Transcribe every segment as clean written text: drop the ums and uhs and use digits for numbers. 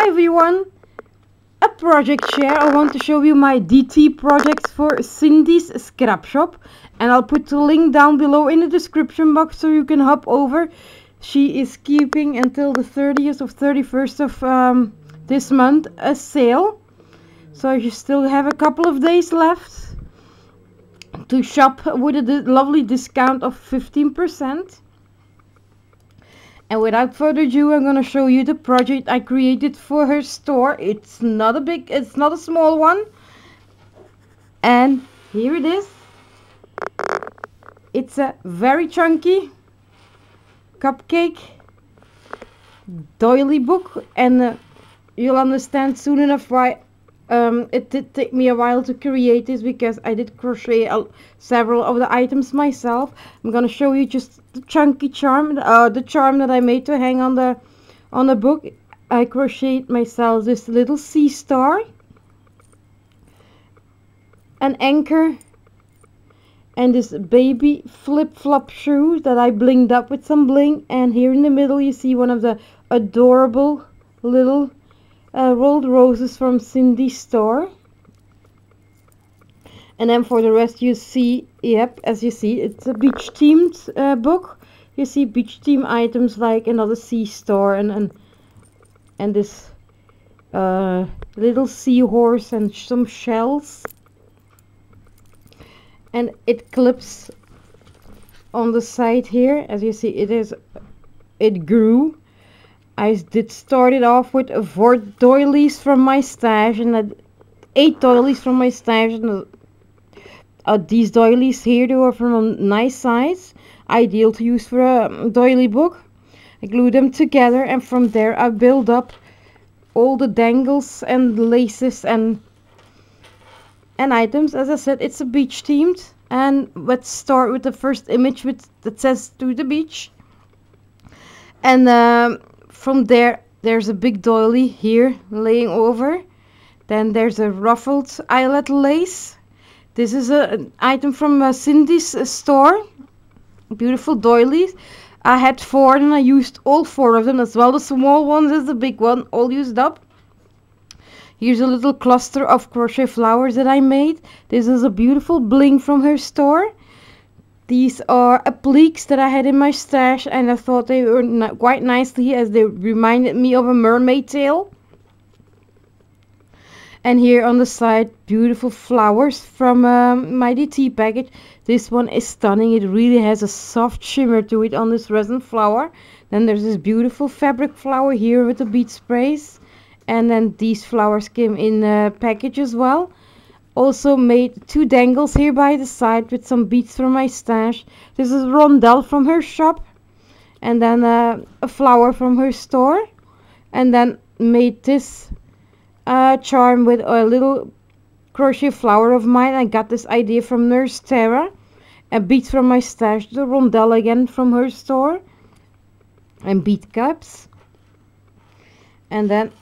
everyone, a project share. I want to show you my DT projects for Cindy's Scrapshop, and I'll put the link down below in the description box so you can hop over. She is keeping until the 30th or 31st of this month a sale, so you still have a couple of days left to shop with a lovely discount of 15%. And without further ado, I'm gonna show you the project I created for her store. It's not a small one. And here it is. It's a very chunky cupcake doily book, and you'll understand soon enough why it did take me a while to create this, because I did crochet several of the items myself. I'm gonna show you just the chunky charm, the charm that I made to hang on the book. I crocheted myself this little sea star, an anchor, and this baby flip-flop shoe that I blinged up with some bling. And here in the middle you see one of the adorable little rolled roses from Cindy's store. And then for the rest you see, yep, as you see, it's a beach themed book. You see beach theme items like another sea star and this little seahorse and some shells. And it clips on the side here. As you see, it grew. I did start it off with 4 doilies from my stash, and 8 doilies from my stash. And these doilies here, they are from a nice size, ideal to use for a doily book. I glued them together, and from there I build up all the dangles and laces and items. As I said, it's a beach themed, and let's start with the first image that says "to the beach." And from there's a big doily here laying over. Then there's a ruffled eyelet lace. This is an item from Cindy's store. Beautiful doilies. I had 4 and I used all 4 of them, as well the small ones as the big one, all used up. Here's a little cluster of crochet flowers that I made. This is a beautiful bling from her store. These are appliques that I had in my stash, and I thought they were quite nicely, as they reminded me of a mermaid tail. And here on the side, beautiful flowers from my DT package. This one is stunning. It really has a soft shimmer to it on this resin flower. Then there's this beautiful fabric flower here with the bead sprays. And then these flowers came in a package as well. Also made 2 dangles here by the side with some beads from my stash. This is rondelle from her shop. And then a flower from her store. And then made this charm with a little crochet flower of mine. I got this idea from Nurse Tara. A bead from my stash. The rondelle again from her store. And bead cups. And then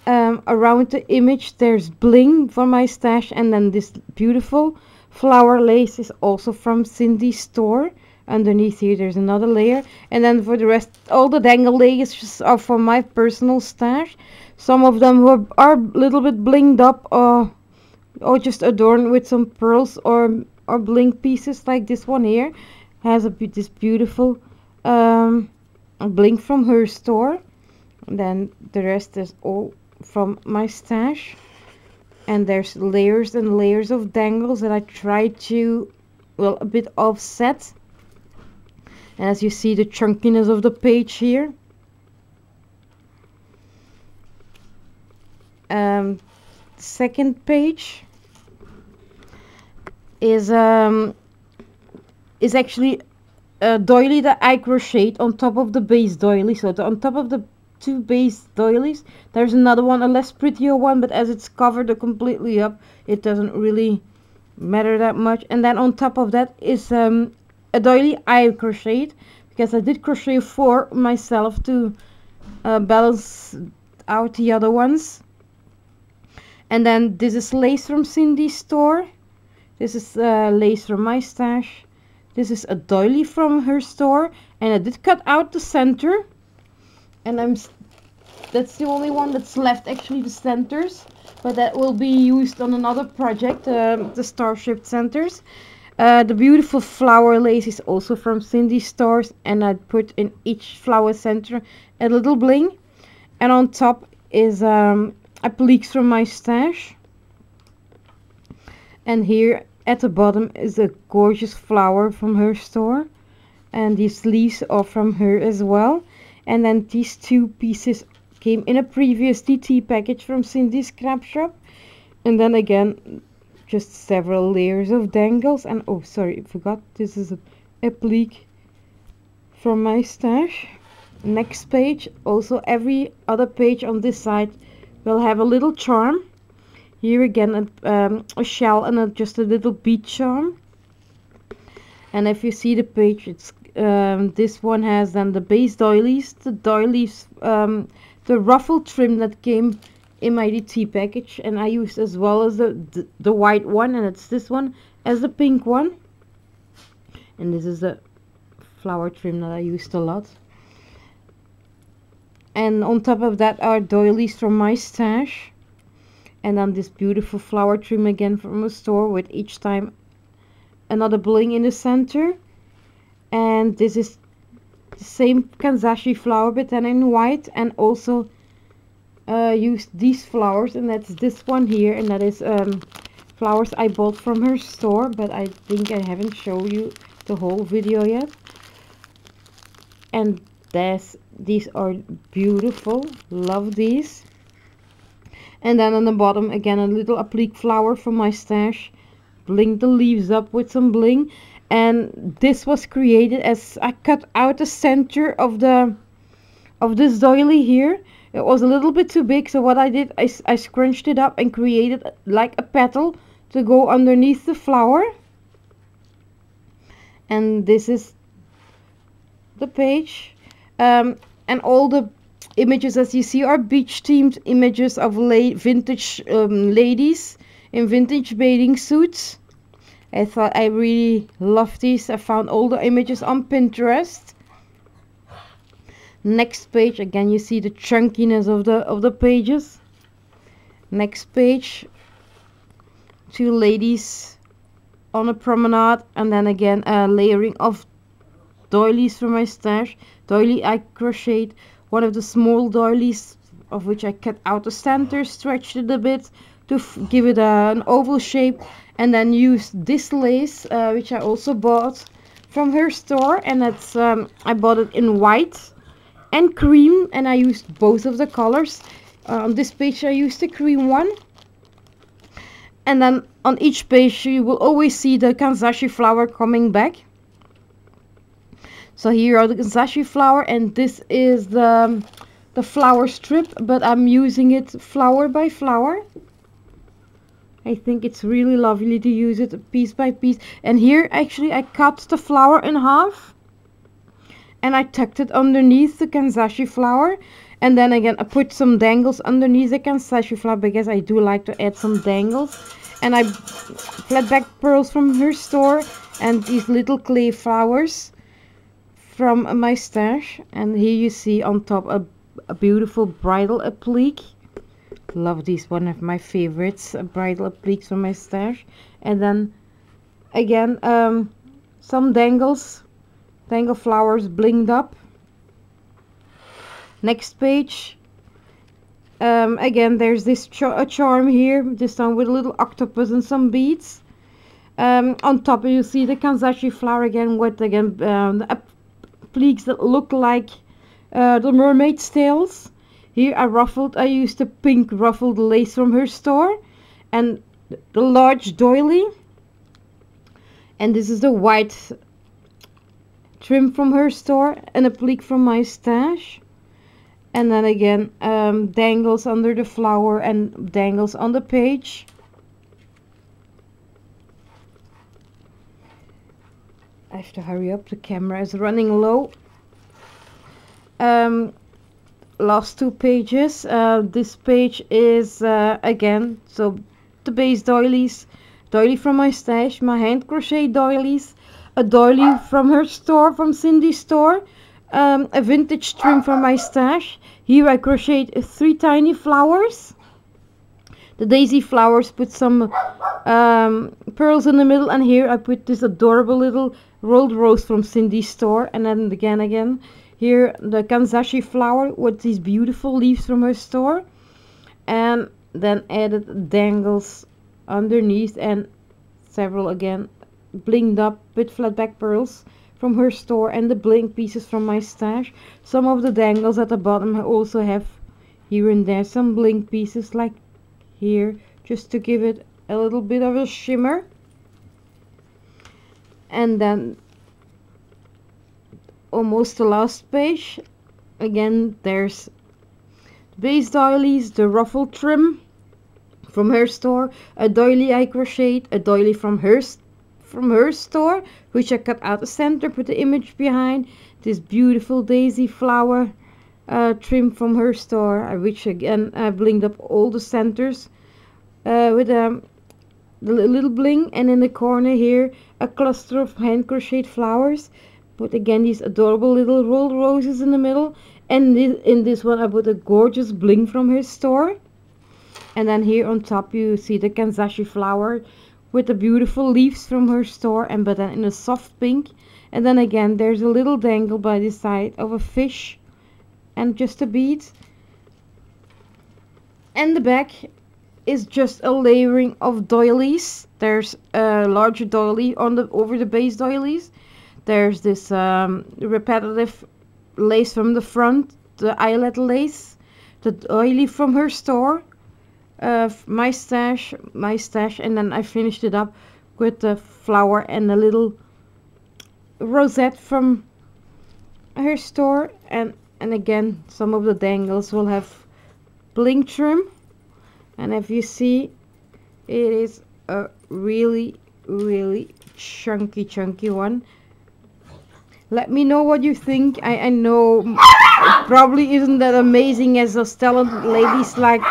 around the image there's bling from my stash, and then this beautiful flower lace is also from Cindy's store. Underneath here there's another layer, and then for the rest all the dangle layers are from my personal stash. Some of them are a little bit blinged up or just adorned with some pearls or bling pieces, like this one here has this beautiful bling from her store. And then the rest is all from my stash, and there's layers and layers of dangles that I tried to, well, a bit offset. And as you see, the chunkiness of the page here. Second page is actually a doily that I crocheted on top of the base doily. So on top of the 2 base doilies there's another one, a less prettier one, but as it's covered completely up, it doesn't really matter that much. And then on top of that is a doily I crocheted, because I did crochet 4 myself to balance out the other ones. And then this is lace from Cindy's store. This is lace from my stash. This is a doily from her store, and I did cut out the center, and I'm That's the only one that's left, actually, the centers, but that will be used on another project, the Starship centers. The beautiful flower lace is also from Cindy's stores, and I put in each flower center a little bling. And on top is appliques from my stash. And here at the bottom is a gorgeous flower from her store. And these leaves are from her as well. And then these two pieces came in a previous DT package from Cindy's Scrapshop. And then again, just several layers of dangles. And oh, sorry, I forgot, this is a applique from my stash. Next page, also every other page on this side will have a little charm. Here again a shell and just a little bead charm. And if you see the page, it's this one has then the base doilies, the doilies, the ruffle trim that came in my DT package, and I used as well as the white one, and it's this one as the pink one. And this is the flower trim that I used a lot. And on top of that are doilies from my stash. And then this beautiful flower trim again from a store, with each time another bling in the center. And this is the same Kanzashi flower, but then in white. And also used these flowers, and that's this one here. And that is flowers I bought from her store, but I think I haven't shown you the whole video yet. And these are beautiful, love these. And then on the bottom again a little applique flower from my stash, bling the leaves up with some bling. And this was created as I cut out the center of this doily here. It was a little bit too big, so what I did, I scrunched it up and created like a petal to go underneath the flower. And this is the page. And all the images, as you see, are beach themed images of vintage ladies in vintage bathing suits. I thought I really love these. I found all the images on Pinterest. Next page, again you see the chunkiness of the pages. Next page, two ladies on a promenade, and then again a layering of doilies from my stash. Doily I crocheted one of the small doilies, of which I cut out the center, stretched it a bit to give it an oval shape, and then used this lace, which I also bought from her store, and that's I bought it in white and cream, and I used both of the colors. On this page I used the cream one, and then on each page you will always see the Kanzashi flower coming back. So here are the Kanzashi flower, and this is the flower strip, but I'm using it flower by flower. I think it's really lovely to use it piece by piece. And here actually I cut the flower in half, and I tucked it underneath the Kanzashi flower. And then again I put some dangles underneath the Kanzashi flower, because I do like to add some dangles. And I flat back pearls from her store, and these little clay flowers from my stash. And here you see on top a beautiful bridal applique. Love these, one of my favorites, bridal appliques from my stash. And then again some dangle flowers blinged up. Next page, again there's this a charm here, this time with a little octopus and some beads. On top you see the Kanzashi flower again, with again the appliques that look like the mermaid's tails. Here I used the pink ruffled lace from her store, and the large doily. And this is the white trim from her store, an applique from my stash. And then again dangles under the flower and dangles on the page. I have to hurry up, the camera is running low. Last two pages. This page is again, so the base doilies, doily from my stash, my hand crochet doilies, a doily from her store, from Cindy's store, a vintage trim from my stash. Here I crocheted 3 tiny flowers. The daisy flowers, put some pearls in the middle, and here I put this adorable little rolled rose from Cindy's store, and then again here the kanzashi flower with these beautiful leaves from her store, and then added dangles underneath and several again blinged up with flat back pearls from her store, and the bling pieces from my stash. Some of the dangles at the bottom also have here and there some bling pieces like here, just to give it a little bit of a shimmer. And then almost the last page, again there's base doilies, the ruffle trim from her store, a doily I crocheted, a doily from her store, which I cut out the center, put the image behind, this beautiful daisy flower trim from her store, which again I blinged up all the centers with the little bling, and in the corner here a cluster of hand crocheted flowers, put again these adorable little rolled roses in the middle, and in this one I put a gorgeous bling from her store. And then here on top you see the kanzashi flower with the beautiful leaves from her store, and but then in a soft pink. And then again there's a little dangle by the side of a fish and just a bead. And the back is just a layering of doilies. There's a larger doily on over the base doilies. There's this repetitive lace from the front, the eyelet lace, the doily from her store, my stash, and then I finished it up with the flower and a little rosette from her store, and again some of the dangles will have bling trim. And if you see, it is a really chunky one. Let me know what you think. I know it probably isn't that amazing as those talented ladies like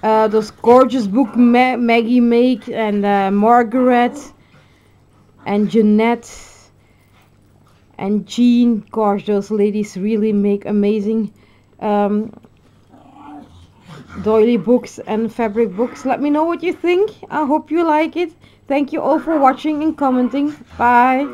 those gorgeous book Maggie make, and Margaret and Jeanette and Jean. Gosh, those ladies really make amazing doily books and fabric books. Let me know what you think. I hope you like it. Thank you all for watching and commenting. Bye.